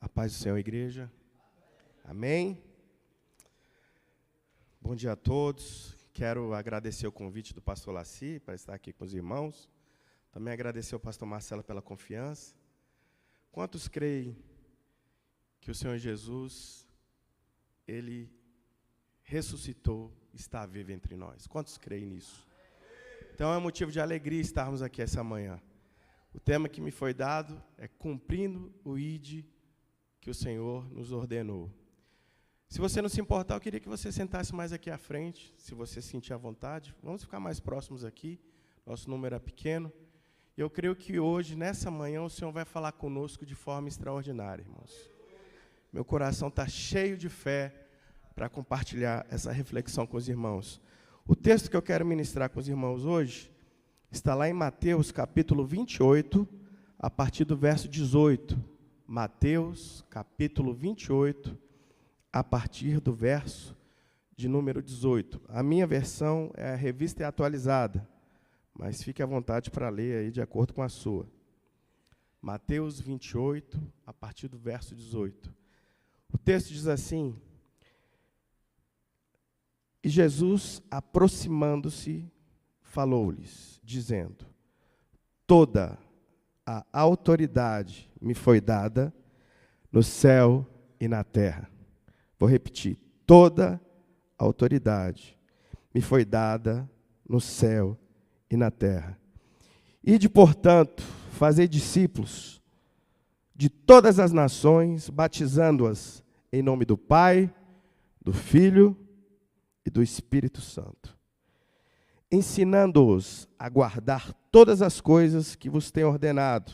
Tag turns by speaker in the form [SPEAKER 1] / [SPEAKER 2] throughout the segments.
[SPEAKER 1] A paz do Senhor, igreja. Amém? Bom dia a todos. Quero agradecer o convite do pastor Laci para estar aqui com os irmãos. Também agradecer ao pastor Marcelo pela confiança. Quantos creem que o Senhor Jesus, Ele ressuscitou, está vivo entre nós? Quantos creem nisso? Então é um motivo de alegria estarmos aqui essa manhã. O tema que me foi dado é cumprindo o ID que o Senhor nos ordenou. Se você não se importar, eu queria que você sentasse mais aqui à frente, se você sentir à vontade. Vamos ficar mais próximos aqui, nosso número é pequeno. E eu creio que hoje, nessa manhã, o Senhor vai falar conosco de forma extraordinária, irmãos. Meu coração está cheio de fé para compartilhar essa reflexão com os irmãos. O texto que eu quero ministrar com os irmãos hoje está lá em Mateus, capítulo 28, a partir do verso 18. Mateus, capítulo 28, a partir do verso de número 18. A minha versão é a Revista Atualizada, mas fique à vontade para ler aí de acordo com a sua. Mateus 28, a partir do verso 18. O texto diz assim: E Jesus, aproximando-se, falou-lhes, dizendo: Toda a autoridade me foi dada no céu e na terra. Vou repetir. Toda a autoridade me foi dada no céu e na terra. Ide, portanto, fazei discípulos de todas as nações, batizando-as em nome do Pai, do Filho e do Espírito Santo, ensinando-os a guardar todas as coisas que vos tenho ordenado.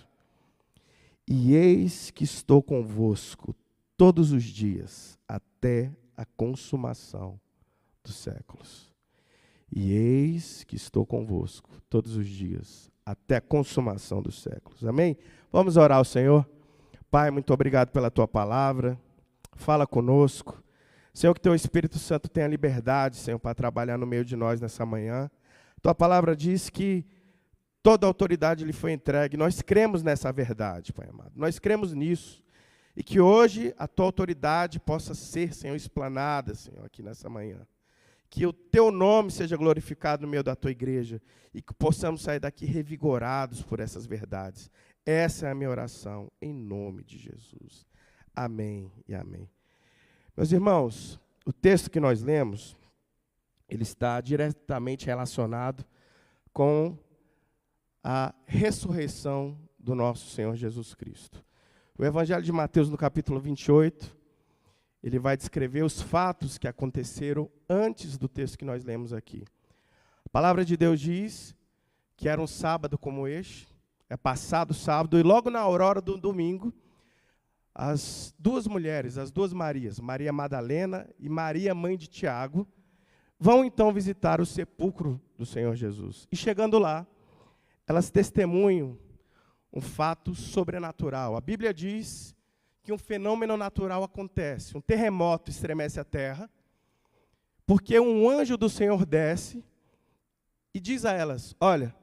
[SPEAKER 1] E eis que estou convosco todos os dias, até a consumação dos séculos. E eis que estou convosco todos os dias, até a consumação dos séculos. Amém? Vamos orar ao Senhor. Pai, muito obrigado pela Tua palavra. Fala conosco. Senhor, que Teu Espírito Santo tenha liberdade, Senhor, para trabalhar no meio de nós nessa manhã. Tua palavra diz que toda a autoridade lhe foi entregue. Nós cremos nessa verdade, Pai amado. Nós cremos nisso. E que hoje a Tua autoridade possa ser, Senhor, explanada, Senhor, aqui nessa manhã. Que o Teu nome seja glorificado no meio da Tua igreja. E que possamos sair daqui revigorados por essas verdades. Essa é a minha oração, em nome de Jesus. Amém e amém. Meus irmãos, o texto que nós lemos, ele está diretamente relacionado com a ressurreição do nosso Senhor Jesus Cristo. O Evangelho de Mateus, no capítulo 28, ele vai descrever os fatos que aconteceram antes do texto que nós lemos aqui. A palavra de Deus diz que era um sábado como este, é passado o sábado, e logo na aurora do domingo, as duas mulheres, as duas Marias, Maria Madalena e Maria, mãe de Tiago, vão então visitar o sepulcro do Senhor Jesus. E chegando lá, elas testemunham um fato sobrenatural. A Bíblia diz que um fenômeno natural acontece. Um terremoto estremece a terra, porque um anjo do Senhor desce e diz a elas: olha,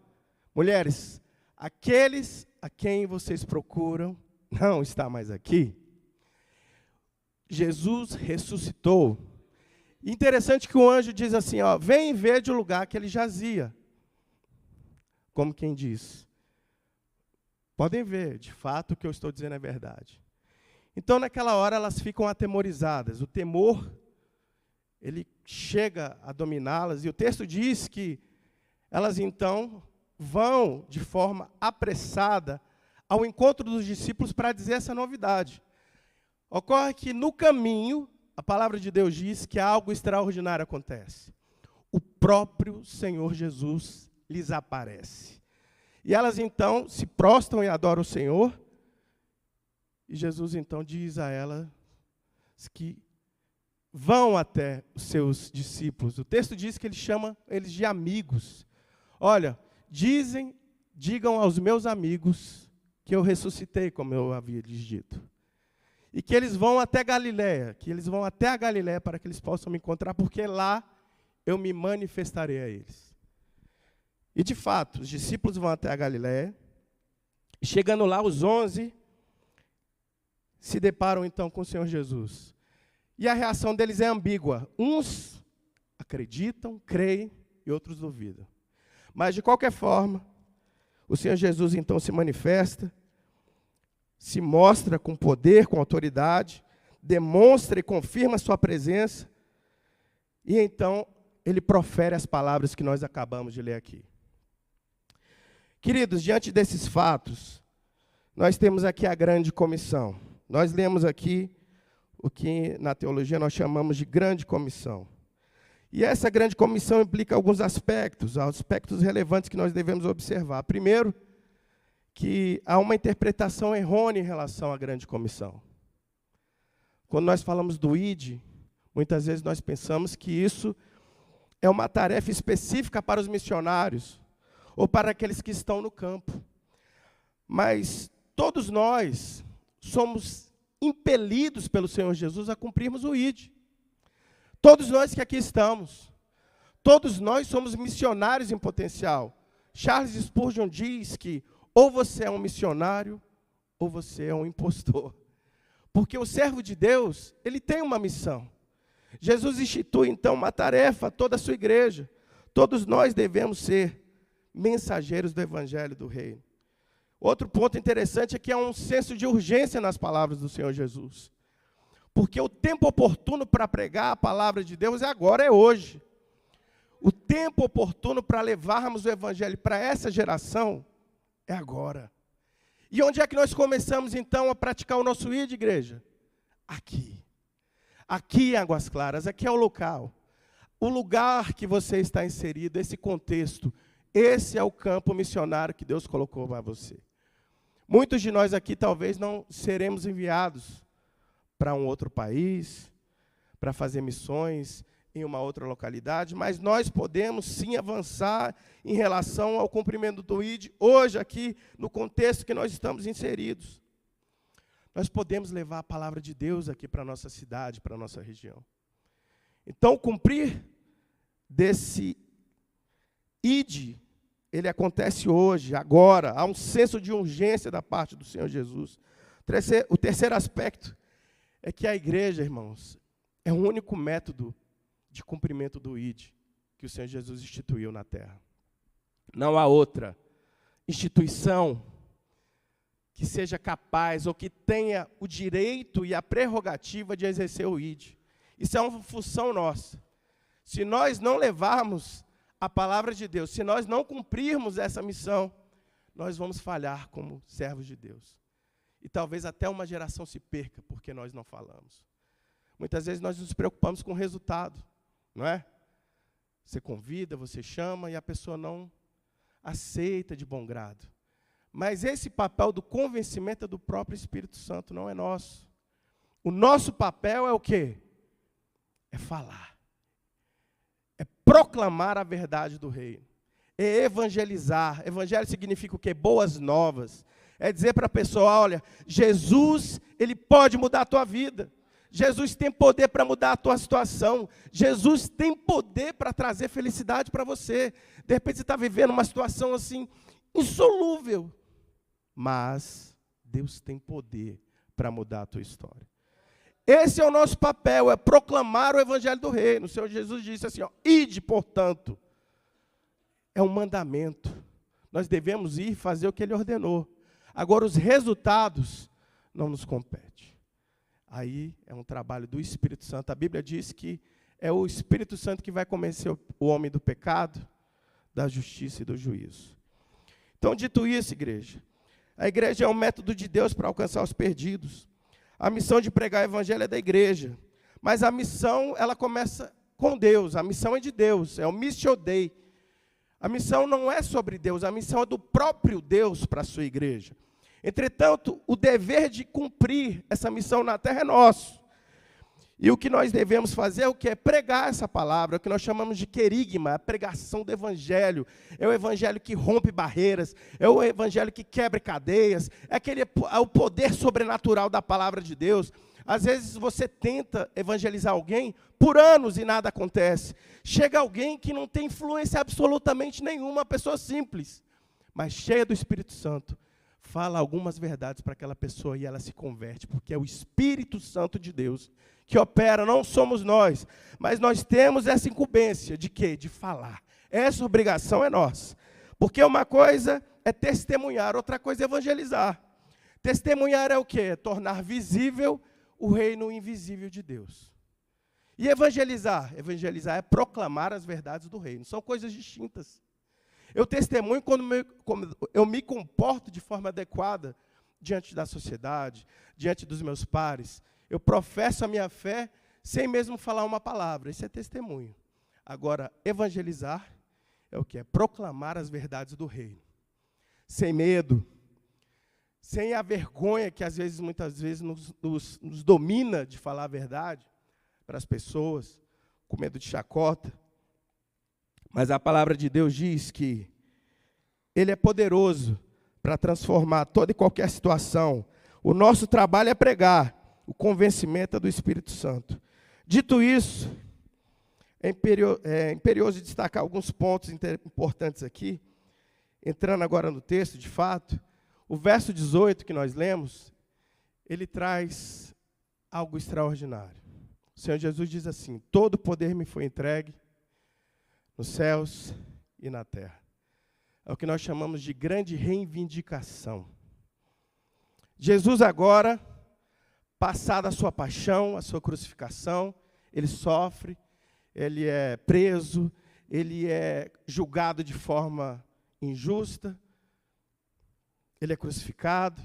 [SPEAKER 1] mulheres, aqueles a quem vocês procuram não está mais aqui. Jesus ressuscitou. Interessante que o anjo diz assim, ó, vem ver de um lugar que ele jazia. Como quem diz, podem ver, de fato, o que eu estou dizendo é verdade. Então, naquela hora, elas ficam atemorizadas. O temor, ele chega a dominá-las. E o texto diz que elas, então, vão de forma apressada ao encontro dos discípulos para dizer essa novidade. Ocorre que, no caminho, a palavra de Deus diz que algo extraordinário acontece. O próprio Senhor Jesus lhes aparece. E elas, então, se prostram e adoram o Senhor. E Jesus, então, diz a elas que vão até os seus discípulos. O texto diz que ele chama eles de amigos. Olha, digam aos meus amigos que eu ressuscitei, como eu havia lhes dito. E que eles vão até Galiléia, que eles vão até a Galiléia para que eles possam me encontrar, porque lá eu me manifestarei a eles. E, de fato, os discípulos vão até a Galiléia. Chegando lá, os 11 se deparam então com o Senhor Jesus. E a reação deles é ambígua. Uns acreditam, creem e outros duvidam. Mas, de qualquer forma, o Senhor Jesus então se manifesta, se mostra com poder, com autoridade, demonstra e confirma a sua presença, e então ele profere as palavras que nós acabamos de ler aqui. Queridos, diante desses fatos, nós temos aqui a grande comissão. Nós lemos aqui o que na teologia nós chamamos de grande comissão. E essa grande comissão implica alguns aspectos relevantes que nós devemos observar. Primeiro, que há uma interpretação errônea em relação à grande comissão. Quando nós falamos do ID, muitas vezes nós pensamos que isso é uma tarefa específica para os missionários, ou para aqueles que estão no campo. Mas todos nós somos impelidos pelo Senhor Jesus a cumprirmos o ID. Todos nós que aqui estamos, todos nós somos missionários em potencial. Charles Spurgeon diz que ou você é um missionário, ou você é um impostor. Porque o servo de Deus, ele tem uma missão. Jesus institui, então, uma tarefa a toda a sua igreja. Todos nós devemos ser mensageiros do Evangelho do Reino. Outro ponto interessante é que há um senso de urgência nas palavras do Senhor Jesus. Porque o tempo oportuno para pregar a palavra de Deus é agora, é hoje. O tempo oportuno para levarmos o Evangelho para essa geração é agora. E onde é que nós começamos, então, a praticar o nosso ID, igreja? Aqui. Aqui em Águas Claras, aqui é o local. O lugar que você está inserido, esse contexto, esse é o campo missionário que Deus colocou para você. Muitos de nós aqui talvez não seremos enviados para um outro país, para fazer missões em uma outra localidade, mas nós podemos sim avançar em relação ao cumprimento do ID, hoje aqui, no contexto que nós estamos inseridos. Nós podemos levar a palavra de Deus aqui para a nossa cidade, para a nossa região. Então, cumprir desse ID, ele acontece hoje, agora, há um senso de urgência da parte do Senhor Jesus. O terceiro aspecto é que a igreja, irmãos, é o único método de cumprimento do ID que o Senhor Jesus instituiu na terra. Não há outra instituição que seja capaz ou que tenha o direito e a prerrogativa de exercer o ID. Isso é uma função nossa. Se nós não levarmos a palavra de Deus, se nós não cumprirmos essa missão, nós vamos falhar como servos de Deus. E talvez até uma geração se perca porque nós não falamos. Muitas vezes nós nos preocupamos com o resultado, não é? Você convida, você chama e a pessoa não aceita de bom grado. Mas esse papel do convencimento é do próprio Espírito Santo, não é nosso. O nosso papel é o quê? É falar. É proclamar a verdade do reino. É evangelizar. Evangelho significa o quê? Boas novas. É dizer para a pessoa, olha, Jesus, ele pode mudar a tua vida. Jesus tem poder para mudar a tua situação. Jesus tem poder para trazer felicidade para você. De repente você está vivendo uma situação assim, insolúvel. Mas Deus tem poder para mudar a tua história. Esse é o nosso papel, é proclamar o Evangelho do Reino. O Senhor Jesus disse assim, ó, ide, portanto. É um mandamento. Nós devemos ir fazer o que Ele ordenou. Agora, os resultados não nos competem. Aí é um trabalho do Espírito Santo. A Bíblia diz que é o Espírito Santo que vai convencer o homem do pecado, da justiça e do juízo. Então, dito isso, igreja, a igreja é um método de Deus para alcançar os perdidos. A missão de pregar o evangelho é da igreja. Mas a missão, ela começa com Deus. A missão é de Deus, é o Missio Dei. A missão não é sobre Deus, a missão é do próprio Deus para a sua igreja. Entretanto, o dever de cumprir essa missão na terra é nosso. E o que nós devemos fazer é o que? É pregar essa palavra, o que nós chamamos de querigma, a pregação do evangelho. É o evangelho que rompe barreiras, é o evangelho que quebra cadeias, é o poder sobrenatural da palavra de Deus. Às vezes você tenta evangelizar alguém por anos e nada acontece. Chega alguém que não tem influência absolutamente nenhuma, uma pessoa simples, mas cheia do Espírito Santo. fala algumas verdades para aquela pessoa e ela se converte, porque é o Espírito Santo de Deus que opera, não somos nós, mas nós temos essa incumbência de quê? De falar. Essa obrigação é nossa. Porque uma coisa é testemunhar, outra coisa é evangelizar. Testemunhar é o quê? É tornar visível o reino invisível de Deus. E evangelizar? Evangelizar é proclamar as verdades do reino. São coisas distintas. Eu testemunho quando eu me comporto de forma adequada diante da sociedade, diante dos meus pares. Eu professo a minha fé sem mesmo falar uma palavra. Isso é testemunho. Agora, evangelizar é o quê? É proclamar as verdades do reino. Sem medo, sem a vergonha que muitas vezes nos domina de falar a verdade para as pessoas, com medo de chacota. Mas a palavra de Deus diz que Ele é poderoso para transformar toda e qualquer situação. O nosso trabalho é pregar, o convencimento é do Espírito Santo. Dito isso, é imperioso destacar alguns pontos importantes aqui. Entrando agora no texto, de fato, o verso 18 que nós lemos, ele traz algo extraordinário. O Senhor Jesus diz assim: todo poder me foi entregue nos céus e na terra. É o que nós chamamos de grande reivindicação. Jesus agora, passada a sua paixão, a sua crucificação, ele sofre, ele é preso, ele é julgado de forma injusta, ele é crucificado,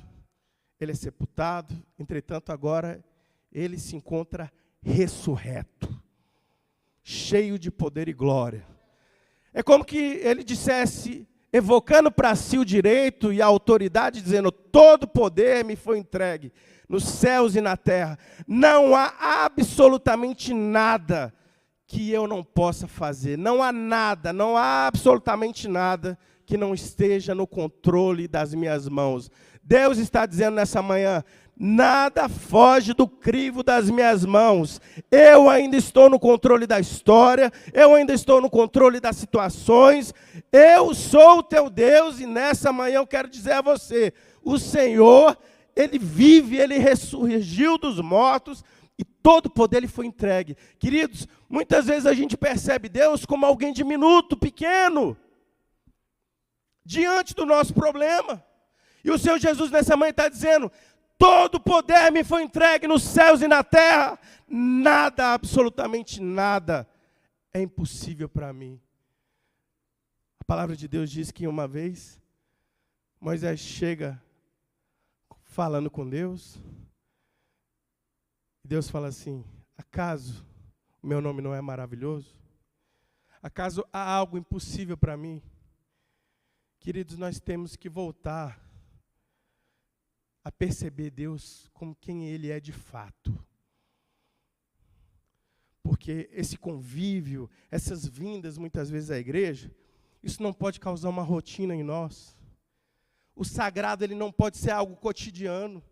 [SPEAKER 1] ele é sepultado, entretanto agora ele se encontra ressurreto, cheio de poder e glória. É como que ele dissesse, evocando para si o direito e a autoridade, dizendo: todo poder me foi entregue nos céus e na terra. Não há absolutamente nada que eu não possa fazer. Não há nada, não há absolutamente nada que não esteja no controle das minhas mãos. Deus está dizendo nessa manhã: nada foge do crivo das minhas mãos. Eu ainda estou no controle da história, eu ainda estou no controle das situações. Eu sou o teu Deus e nessa manhã eu quero dizer a você: o Senhor, Ele vive, Ele ressurgiu dos mortos e todo poder lhe foi entregue. Queridos, muitas vezes a gente percebe Deus como alguém diminuto, pequeno, diante do nosso problema. E o Senhor Jesus nessa manhã está dizendo: todo poder me foi entregue nos céus e na terra. Nada, absolutamente nada, é impossível para mim. A palavra de Deus diz que uma vez, Moisés chega falando com Deus. E Deus fala assim: acaso o meu nome não é maravilhoso? Acaso há algo impossível para mim? Queridos, nós temos que voltar a perceber Deus como quem Ele é de fato. Porque esse convívio, essas vindas muitas vezes à igreja, isso não pode causar uma rotina em nós. O sagrado, ele não pode ser algo cotidiano.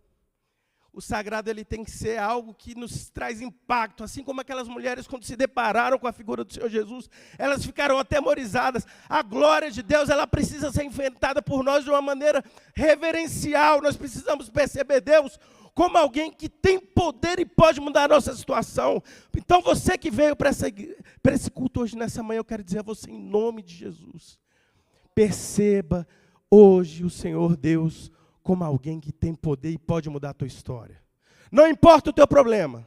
[SPEAKER 1] O sagrado, ele tem que ser algo que nos traz impacto, assim como aquelas mulheres quando se depararam com a figura do Senhor Jesus, elas ficaram atemorizadas. A glória de Deus, ela precisa ser enfrentada por nós de uma maneira reverencial. Nós precisamos perceber Deus como alguém que tem poder e pode mudar a nossa situação. Então você que veio para esse culto hoje, nessa manhã, eu quero dizer a você em nome de Jesus: perceba hoje o Senhor Deus como alguém que tem poder e pode mudar a tua história. Não importa o teu problema,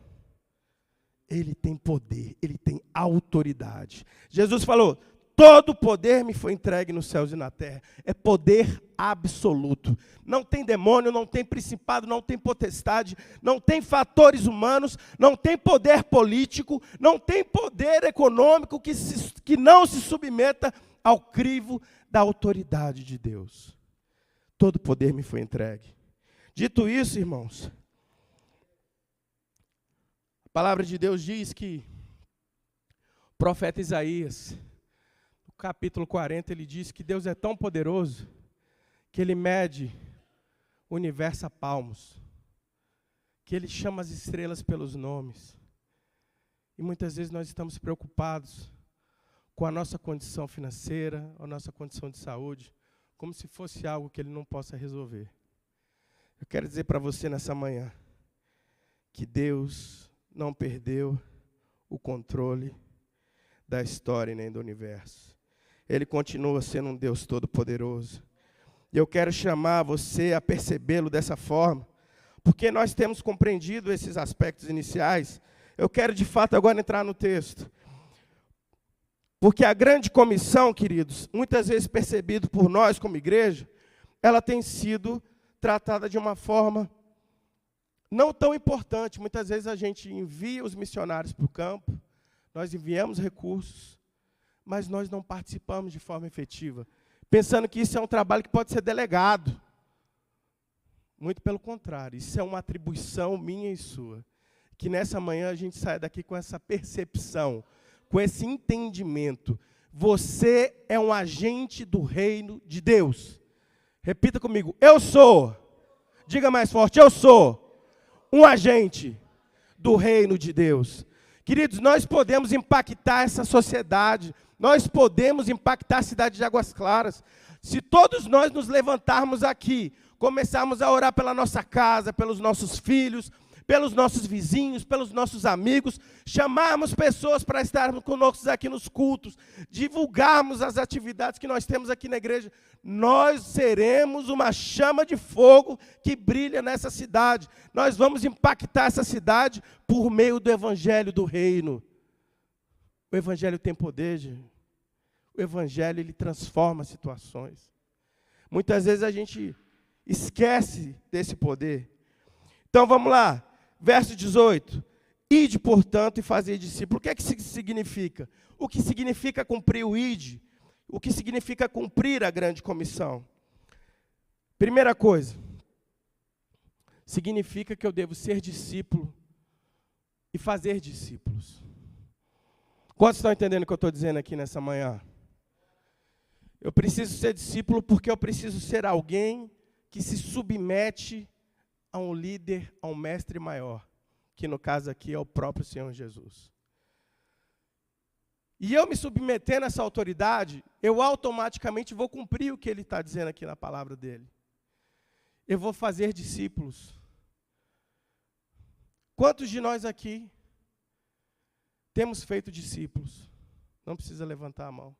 [SPEAKER 1] Ele tem poder, Ele tem autoridade. Jesus falou: todo poder me foi entregue nos céus e na terra. É poder absoluto. Não tem demônio, não tem principado, não tem potestade, não tem fatores humanos, não tem poder político, não tem poder econômico que não se submeta ao crivo da autoridade de Deus. Todo poder me foi entregue. Dito isso, irmãos, a palavra de Deus diz que o profeta Isaías, no capítulo 40, ele diz que Deus é tão poderoso que Ele mede o universo a palmos, que Ele chama as estrelas pelos nomes. E muitas vezes nós estamos preocupados com a nossa condição financeira, a nossa condição de saúde, como se fosse algo que Ele não possa resolver. Eu quero dizer para você nessa manhã que Deus não perdeu o controle da história nem do universo. Ele continua sendo um Deus todo-poderoso. E eu quero chamar você a percebê-lo dessa forma, porque nós temos compreendido esses aspectos iniciais. Eu quero, de fato, agora entrar no texto. Porque a grande comissão, queridos, muitas vezes percebido por nós como igreja, ela tem sido tratada de uma forma não tão importante. Muitas vezes a gente envia os missionários para o campo, nós enviamos recursos, mas nós não participamos de forma efetiva, pensando que isso é um trabalho que pode ser delegado. Muito pelo contrário, isso é uma atribuição minha e sua. Que nessa manhã a gente saia daqui com essa percepção, com esse entendimento. Você é um agente do reino de Deus. Repita comigo, eu sou. Diga mais forte, eu sou um agente do reino de Deus. Queridos, nós podemos impactar essa sociedade, nós podemos impactar a cidade de Águas Claras. Se todos nós nos levantarmos aqui, começarmos a orar pela nossa casa, pelos nossos filhos, pelos nossos vizinhos, pelos nossos amigos, chamarmos pessoas para estarmos conosco aqui nos cultos, divulgarmos as atividades que nós temos aqui na igreja, nós seremos uma chama de fogo que brilha nessa cidade. Nós vamos impactar essa cidade por meio do evangelho do reino. O evangelho tem poder, gente. O evangelho, ele transforma situações. Muitas vezes a gente esquece desse poder. Então vamos lá. Verso 18, ide, portanto, e fazei discípulos. O que é que isso significa? O que significa cumprir o ide? O que significa cumprir a grande comissão? Primeira coisa, significa que eu devo ser discípulo e fazer discípulos. Quantos estão entendendo o que eu estou dizendo aqui nessa manhã? Eu preciso ser discípulo porque eu preciso ser alguém que se submete a um líder, a um mestre maior, que no caso aqui é o próprio Senhor Jesus. E eu me submetendo a essa autoridade, eu automaticamente vou cumprir o que ele está dizendo aqui na palavra dele. Eu vou fazer discípulos. Quantos de nós aqui temos feito discípulos? Não precisa levantar a mão.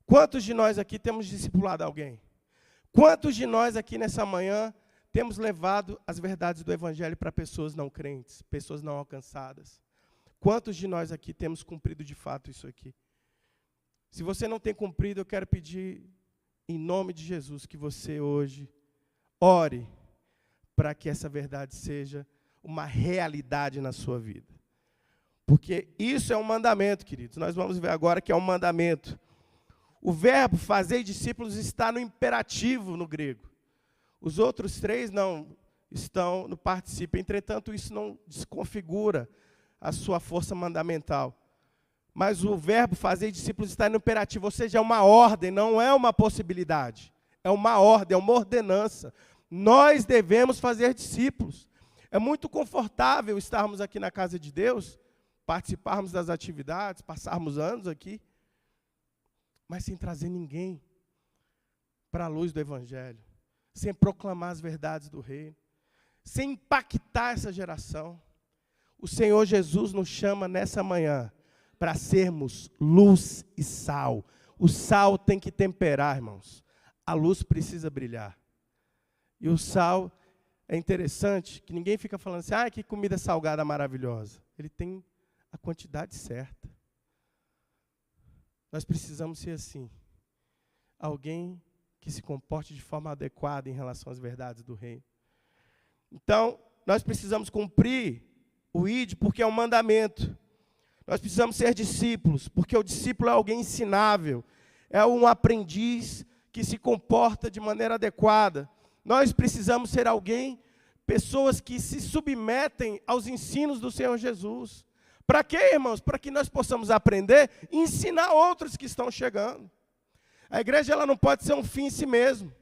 [SPEAKER 1] Quantos de nós aqui temos discipulado alguém? Quantos de nós aqui nessa manhã temos levado as verdades do evangelho para pessoas não crentes, pessoas não alcançadas? Quantos de nós aqui temos cumprido de fato isso aqui? Se você não tem cumprido, eu quero pedir, em nome de Jesus, que você hoje ore para que essa verdade seja uma realidade na sua vida. Porque isso é um mandamento, queridos. Nós vamos ver agora que é um mandamento. O verbo fazer discípulos está no imperativo no grego. Os outros três não estão no particípio. Entretanto, isso não desconfigura a sua força mandamental. Mas o verbo fazer discípulos está no imperativo, ou seja, é uma ordem, não é uma possibilidade. É uma ordem, é uma ordenança. Nós devemos fazer discípulos. É muito confortável estarmos aqui na casa de Deus, participarmos das atividades, passarmos anos aqui, mas sem trazer ninguém para a luz do evangelho, sem proclamar as verdades do reino, sem impactar essa geração. O Senhor Jesus nos chama nessa manhã para sermos luz e sal. O sal tem que temperar, irmãos. A luz precisa brilhar. E o sal é interessante, que ninguém fica falando assim, que comida salgada maravilhosa. Ele tem a quantidade certa. Nós precisamos ser assim. Alguém que se comporte de forma adequada em relação às verdades do reino. Então, nós precisamos cumprir o ide, porque é um mandamento. Nós precisamos ser discípulos, porque o discípulo é alguém ensinável, é um aprendiz que se comporta de maneira adequada. Nós precisamos ser alguém, pessoas que se submetem aos ensinos do Senhor Jesus. Para quê, irmãos? Para que nós possamos aprender e ensinar outros que estão chegando. A igreja ela não pode ser um fim em si mesmo.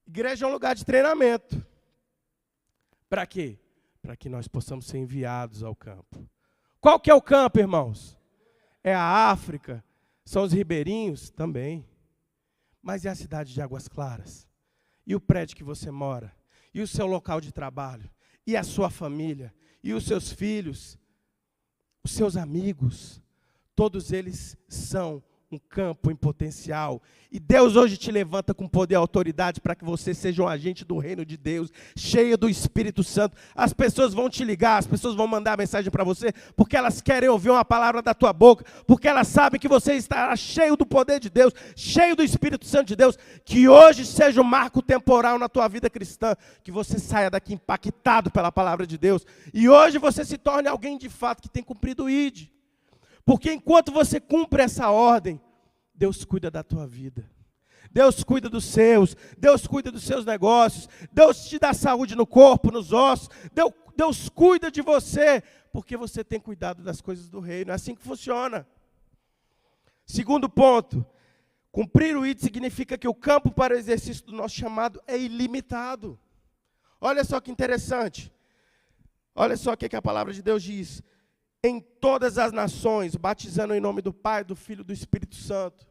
[SPEAKER 1] A igreja é um lugar de treinamento. Para quê? Para que nós possamos ser enviados ao campo. Qual que é o campo, irmãos? É a África, são os ribeirinhos também. Mas é a cidade de Águas Claras. E o prédio que você mora? e o seu local de trabalho, e a sua família, e os seus filhos, os seus amigos, todos eles são um campo em potencial. E Deus hoje te levanta com poder e autoridade para que você seja um agente do reino de Deus, cheio do Espírito Santo. As pessoas vão te ligar, as pessoas vão mandar mensagem para você, porque elas querem ouvir uma palavra da tua boca, porque elas sabem que você estará cheio do poder de Deus, cheio do Espírito Santo de Deus. Que hoje seja um marco temporal na tua vida cristã, que você saia daqui impactado pela palavra de Deus, e hoje você se torne alguém de fato que tem cumprido o ID. Porque enquanto você cumpre essa ordem, Deus cuida da tua vida. Deus cuida dos seus, Deus cuida dos seus negócios, Deus te dá saúde no corpo, nos ossos, Deus cuida de você, porque você tem cuidado das coisas do reino. É assim que funciona. Segundo ponto, cumprir o ID significa que o campo para o exercício do nosso chamado é ilimitado. Olha só que interessante. Olha só o que a palavra de Deus diz. Em todas as nações, batizando em nome do Pai, do Filho e do Espírito Santo.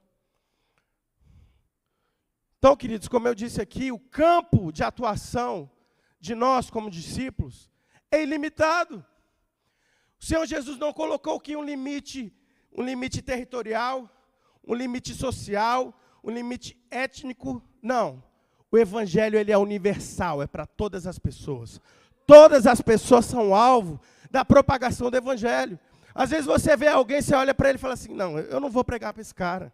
[SPEAKER 1] Então, queridos, como eu disse aqui, o campo de atuação de nós como discípulos é ilimitado. O Senhor Jesus não colocou aqui um limite territorial, um limite social, um limite étnico. Não. O Evangelho ele é universal, é para todas as pessoas. Todas as pessoas são alvo da propagação do Evangelho. Às vezes você vê alguém, você olha para ele e fala assim, não, eu não vou pregar para esse cara,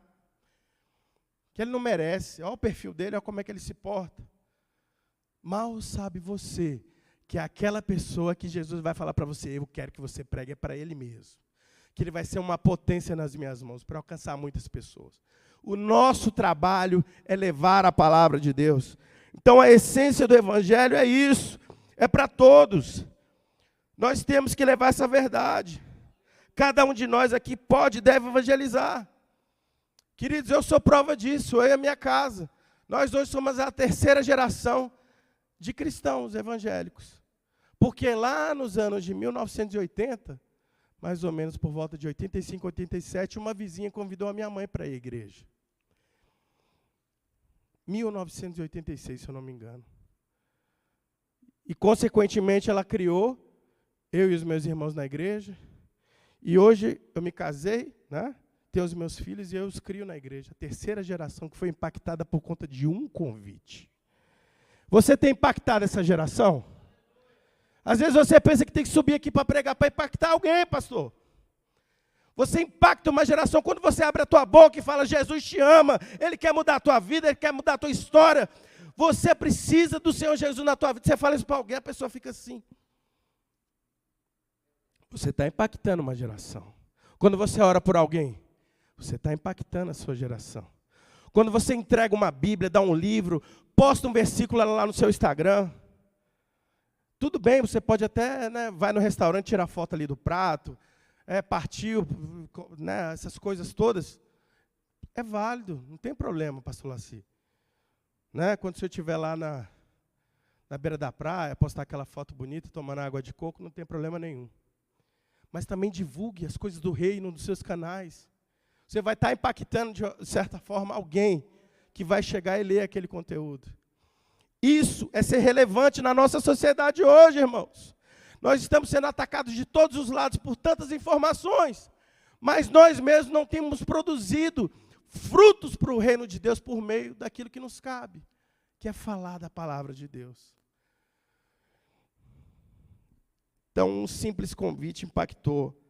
[SPEAKER 1] que ele não merece, olha o perfil dele, olha como é que ele se porta. Mal sabe você que aquela pessoa que Jesus vai falar para você, eu quero que você pregue, é para ele mesmo. Que ele vai ser uma potência nas minhas mãos, para alcançar muitas pessoas. O nosso trabalho é levar a palavra de Deus. Então a essência do Evangelho é isso, é para todos. Nós temos que levar essa verdade. Cada um de nós aqui pode e deve evangelizar. Queridos, eu sou prova disso, eu e a minha casa. Nós hoje somos a terceira geração de cristãos evangélicos. Porque lá nos anos de 1980, mais ou menos por volta de 85, 87, uma vizinha convidou a minha mãe para ir à igreja. 1986, se eu não me engano. E, consequentemente, ela criou eu e os meus irmãos na igreja. E hoje eu me casei, né? Tenho os meus filhos e eu os crio na igreja. A terceira geração que foi impactada por conta de um convite. Você tem impactado essa geração? Às vezes você pensa que tem que subir aqui para pregar, para impactar alguém, pastor. Você impacta uma geração quando você abre a tua boca e fala, Jesus te ama, Ele quer mudar a tua vida, Ele quer mudar a tua história. Você precisa do Senhor Jesus na tua vida. Você fala isso para alguém, a pessoa fica assim. Você está impactando uma geração. Quando você ora por alguém, você está impactando a sua geração. Quando você entrega uma Bíblia, dá um livro, posta um versículo lá no seu Instagram, tudo bem, você pode até, né, vai no restaurante, tirar foto ali do prato, partiu, né, essas coisas todas. É válido, não tem problema, pastor Laci. Né, quando você estiver lá na beira da praia, postar aquela foto bonita, tomando água de coco, não tem problema nenhum. Mas também divulgue as coisas do reino nos seus canais. Você vai estar impactando, de certa forma, alguém que vai chegar e ler aquele conteúdo. Isso é ser relevante na nossa sociedade hoje, irmãos. Nós estamos sendo atacados de todos os lados por tantas informações, mas nós mesmos não temos produzido frutos para o reino de Deus por meio daquilo que nos cabe, que é falar da palavra de Deus. Então, um simples convite impactou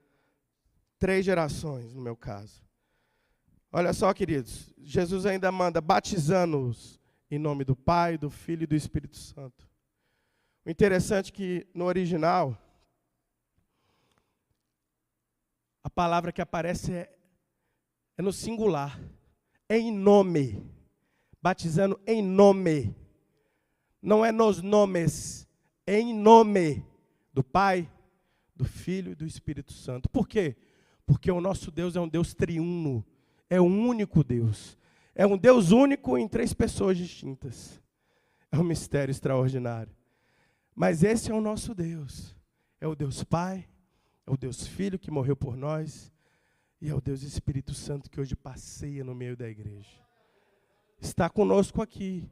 [SPEAKER 1] 3 gerações, no meu caso. Olha só, queridos, Jesus ainda manda batizando-os em nome do Pai, do Filho e do Espírito Santo. O interessante é que, no original, a palavra que aparece é no singular. É em nome. Batizando em nome. Não é nos nomes. É em nome do Pai, do Filho e do Espírito Santo. Por quê? Porque o nosso Deus é um Deus triuno. É um único Deus. É um Deus único em 3 pessoas distintas. É um mistério extraordinário. Mas esse é o nosso Deus. É o Deus Pai, é o Deus Filho que morreu por nós, e é o Deus Espírito Santo que hoje passeia no meio da igreja. Está conosco aqui,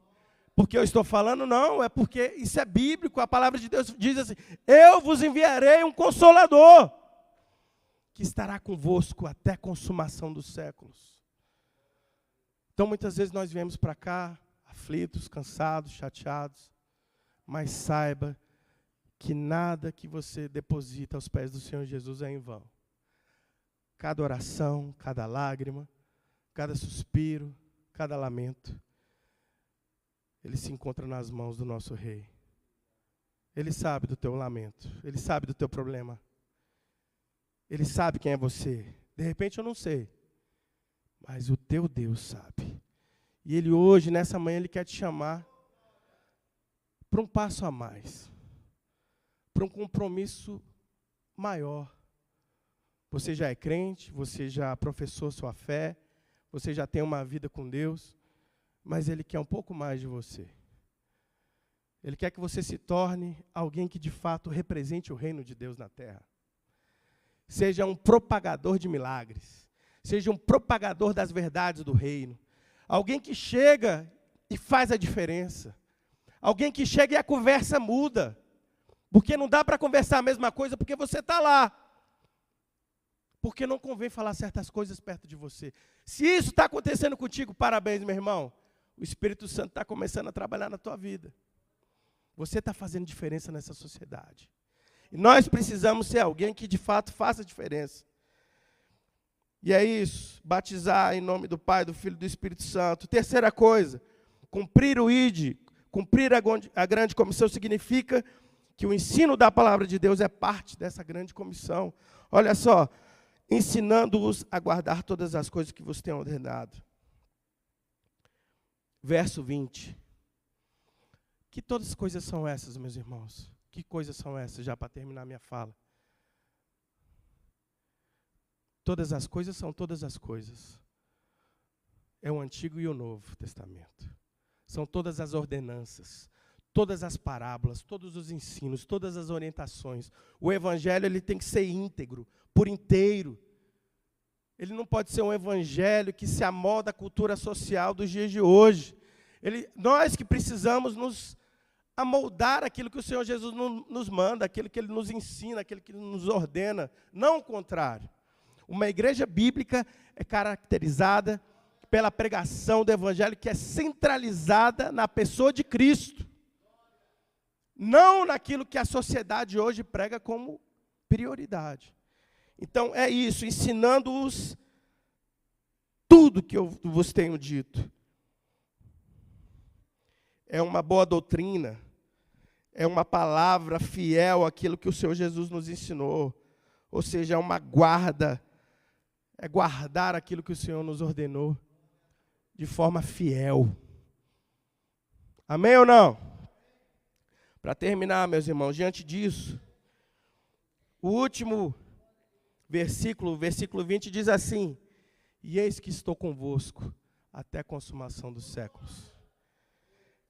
[SPEAKER 1] porque eu estou falando, não, é porque isso é bíblico, a palavra de Deus diz assim, eu vos enviarei um Consolador, que estará convosco até a consumação dos séculos. Então, muitas vezes nós viemos para cá, aflitos, cansados, chateados, mas saiba que nada que você deposita aos pés do Senhor Jesus é em vão. Cada oração, cada lágrima, cada suspiro, cada lamento, ele se encontra nas mãos do nosso Rei. Ele sabe do teu lamento, ele sabe do teu problema. Ele sabe quem é você. De repente eu não sei, mas o teu Deus sabe. E Ele hoje, nessa manhã, Ele quer te chamar para um passo a mais, para um compromisso maior. Você já é crente, você já professou sua fé, você já tem uma vida com Deus, mas Ele quer um pouco mais de você. Ele quer que você se torne alguém que de fato represente o reino de Deus na terra. Seja um propagador de milagres, seja um propagador das verdades do reino. Alguém que chega e faz a diferença. Alguém que chega e a conversa muda. Porque não dá para conversar a mesma coisa porque você está lá. Porque não convém falar certas coisas perto de você. Se isso está acontecendo contigo, parabéns, meu irmão. O Espírito Santo está começando a trabalhar na tua vida. Você está fazendo diferença nessa sociedade. E nós precisamos ser alguém que de fato faça diferença. E é isso, batizar em nome do Pai, do Filho e do Espírito Santo. Terceira coisa, cumprir o ID, cumprir a grande comissão significa que o ensino da palavra de Deus é parte dessa grande comissão. Olha só, ensinando-os a guardar todas as coisas que vos tenho ordenado. Verso 20. Que todas as coisas são essas, meus irmãos? Que coisas são essas, já para terminar minha fala? Todas as coisas são todas as coisas. É o Antigo e o Novo Testamento. São todas as ordenanças, todas as parábolas, todos os ensinos, todas as orientações. O Evangelho ele tem que ser íntegro, por inteiro. Ele não pode ser um Evangelho que se amolda à cultura social dos dias de hoje. Nós que precisamos nos amoldar aquilo que o Senhor Jesus nos manda, aquilo que Ele nos ensina, aquilo que Ele nos ordena, não o contrário. Uma igreja bíblica é caracterizada pela pregação do Evangelho que é centralizada na pessoa de Cristo. Não naquilo que a sociedade hoje prega como prioridade. Então é isso, ensinando-os tudo que eu vos tenho dito. É uma boa doutrina, é uma palavra fiel àquilo que o Senhor Jesus nos ensinou. Ou seja, é uma guarda, é guardar aquilo que o Senhor nos ordenou de forma fiel. Amém ou não? Para terminar, meus irmãos, diante disso, o último versículo 20 diz assim: e eis que estou convosco até a consumação dos séculos.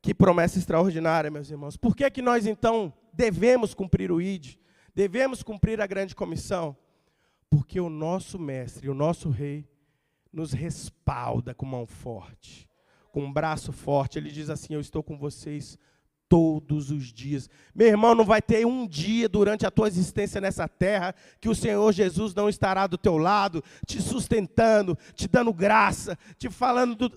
[SPEAKER 1] Que promessa extraordinária, meus irmãos. Por que que nós, então, devemos cumprir o ID? Devemos cumprir a grande comissão? Porque o nosso mestre, o nosso rei, nos respalda com mão forte, com um braço forte. Ele diz assim: eu estou com vocês todos os dias. Meu irmão, não vai ter um dia durante a tua existência nessa terra que o Senhor Jesus não estará do teu lado, te sustentando, te dando graça, te falando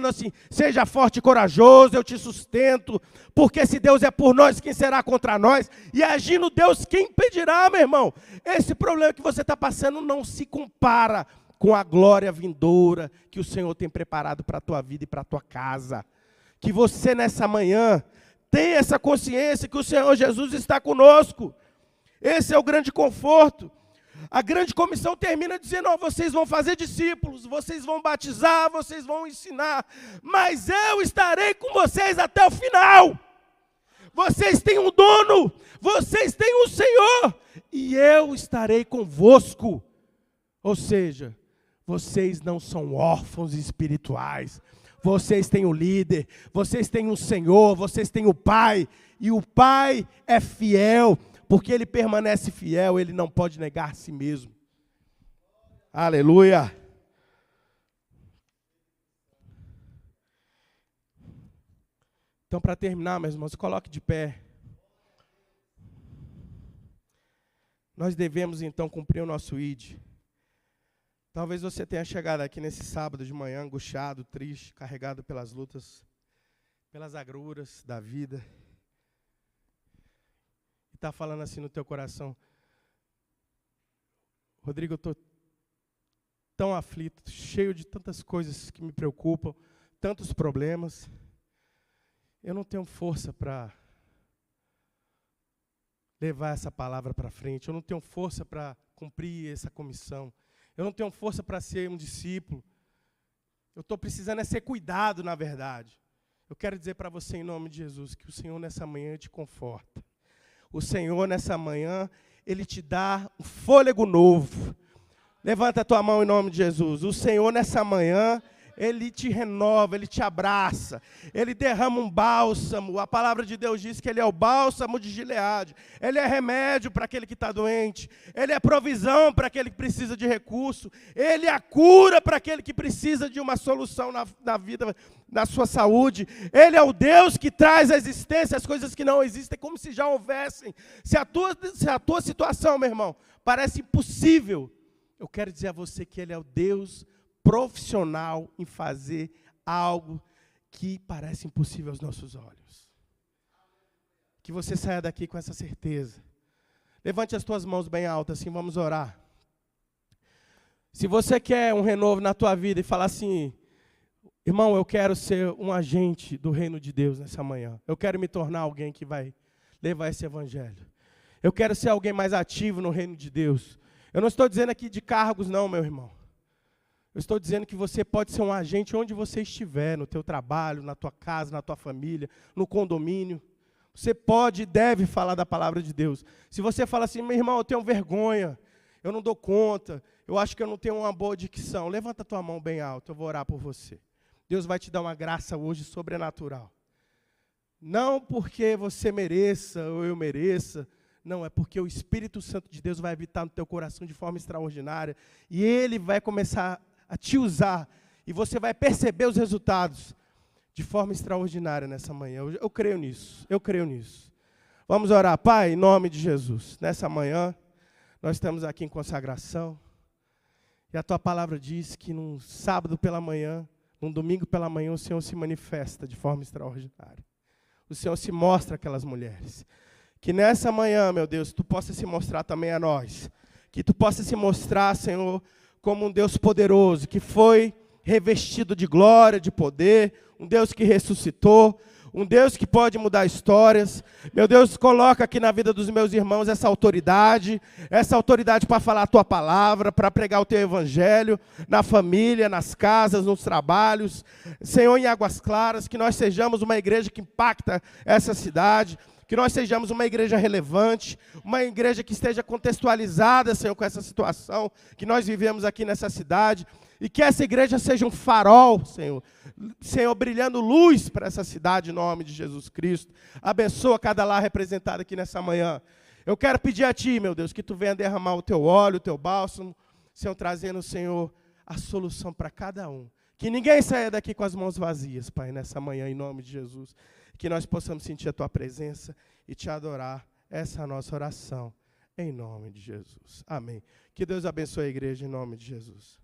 [SPEAKER 1] assim: seja forte e corajoso, eu te sustento, porque se Deus é por nós, quem será contra nós? E agindo Deus, quem impedirá, meu irmão? Esse problema que você está passando não se compara com a glória vindoura que o Senhor tem preparado para a tua vida e para a tua casa. Que você nessa manhã tenha essa consciência que o Senhor Jesus está conosco. Esse é o grande conforto. A grande comissão termina dizendo: oh, vocês vão fazer discípulos, vocês vão batizar, vocês vão ensinar, mas eu estarei com vocês até o final. Vocês têm um dono, vocês têm um Senhor, e eu estarei convosco. Ou seja, vocês não são órfãos espirituais. Vocês têm o líder, vocês têm o Senhor, vocês têm o Pai. E o Pai é fiel, porque Ele permanece fiel, Ele não pode negar a si mesmo. Aleluia. Então, para terminar, meus irmãos, coloque de pé. Nós devemos, então, cumprir o nosso ID. Talvez você tenha chegado aqui nesse sábado de manhã, angustiado, triste, carregado pelas lutas, pelas agruras da vida. E está falando assim no teu coração: Rodrigo, eu estou tão aflito, cheio de tantas coisas que me preocupam, tantos problemas. Eu não tenho força para levar essa palavra para frente. Eu não tenho força para cumprir essa comissão. Eu não tenho força para ser um discípulo. Eu estou precisando ser cuidado, na verdade. Eu quero dizer para você, em nome de Jesus, que o Senhor nessa manhã te conforta. O Senhor nessa manhã, Ele te dá um fôlego novo. Levanta a tua mão em nome de Jesus. O Senhor nessa manhã, Ele te renova, Ele te abraça, Ele derrama um bálsamo. A palavra de Deus diz que Ele é o bálsamo de Gileade. Ele é remédio para aquele que está doente. Ele é provisão para aquele que precisa de recurso. Ele é a cura para aquele que precisa de uma solução na vida, na sua saúde. Ele é o Deus que traz à existência as coisas que não existem, como se já houvessem. Se a tua situação, meu irmão, parece impossível, eu quero dizer a você que Ele é o Deus profissional em fazer algo que parece impossível aos nossos olhos. Que você saia daqui com essa certeza. Levante as tuas mãos bem altas, assim, vamos orar. Se você quer um renovo na tua vida e falar assim: irmão, eu quero ser um agente do reino de Deus nessa manhã. Eu quero me tornar alguém que vai levar esse evangelho. Eu quero ser alguém mais ativo no reino de Deus. Eu não estou dizendo aqui de cargos não, meu irmão. Eu estou dizendo que você pode ser um agente onde você estiver, no teu trabalho, na tua casa, na tua família, no condomínio. Você pode e deve falar da palavra de Deus. Se você fala assim: meu irmão, eu tenho vergonha, eu não dou conta, eu acho que eu não tenho uma boa dicção, levanta a tua mão bem alta, eu vou orar por você. Deus vai te dar uma graça hoje sobrenatural. Não porque você mereça ou eu mereça, não, é porque o Espírito Santo de Deus vai habitar no teu coração de forma extraordinária e Ele vai começar a te usar e você vai perceber os resultados de forma extraordinária nessa manhã. Eu creio nisso, eu creio nisso. Vamos orar. Pai, em nome de Jesus, nessa manhã nós estamos aqui em consagração e a Tua palavra diz que num sábado pela manhã, num domingo pela manhã, o Senhor se manifesta de forma extraordinária. O Senhor se mostra àquelas mulheres. Que nessa manhã, meu Deus, Tu possa se mostrar também a nós. Que Tu possa se mostrar, Senhor, como um Deus poderoso, que foi revestido de glória, de poder, um Deus que ressuscitou, um Deus que pode mudar histórias. Meu Deus, coloca aqui na vida dos meus irmãos essa autoridade para falar a Tua palavra, para pregar o Teu evangelho, na família, nas casas, nos trabalhos. Senhor, em Águas Claras, que nós sejamos uma igreja que impacta essa cidade, que nós sejamos uma igreja relevante, uma igreja que esteja contextualizada, Senhor, com essa situação que nós vivemos aqui nessa cidade, e que essa igreja seja um farol, Senhor, brilhando luz para essa cidade, em nome de Jesus Cristo. Abençoa cada lar representado aqui nessa manhã. Eu quero pedir a Ti, meu Deus, que Tu venha derramar o Teu óleo, o Teu bálsamo, Senhor, trazendo, Senhor, a solução para cada um. Que ninguém saia daqui com as mãos vazias, Pai, nessa manhã, em nome de Jesus. Que nós possamos sentir a Tua presença e Te adorar. Essa é a nossa oração, em nome de Jesus. Amém. Que Deus abençoe a igreja, em nome de Jesus.